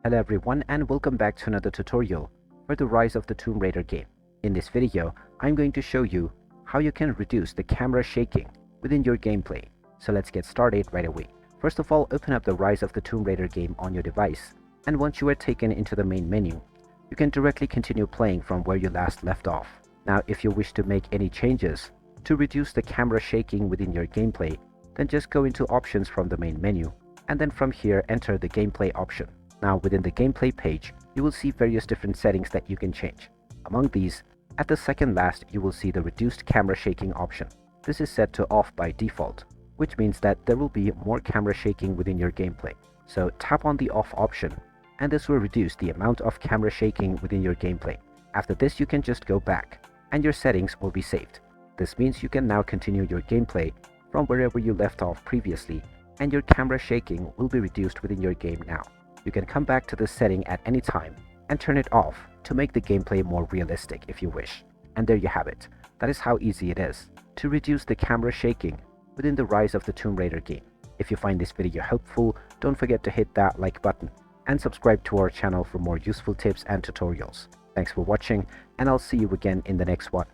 Hello everyone and welcome back to another tutorial for the Rise of the Tomb Raider game. In this video, I'm going to show you how you can reduce the camera shaking within your gameplay. So let's get started right away. First of all, open up the Rise of the Tomb Raider game on your device, and once you are taken into the main menu, you can directly continue playing from where you last left off. Now, if you wish to make any changes to reduce the camera shaking within your gameplay, then just go into options from the main menu, and then from here enter the gameplay option. Now within the gameplay page, you will see various different settings that you can change. Among these, at the second last, you will see the reduced camera shaking option. This is set to off by default, which means that there will be more camera shaking within your gameplay. So tap on the off option, and this will reduce the amount of camera shaking within your gameplay. After this, you can just go back, and your settings will be saved. This means you can now continue your gameplay from wherever you left off previously, and your camera shaking will be reduced within your game now. You can come back to this setting at any time and turn it off to make the gameplay more realistic if you wish. And there you have it. That is how easy it is to reduce the camera shaking within the Rise of the Tomb Raider game. If you find this video helpful, don't forget to hit that like button and subscribe to our channel for more useful tips and tutorials. Thanks for watching, and I'll see you again in the next one.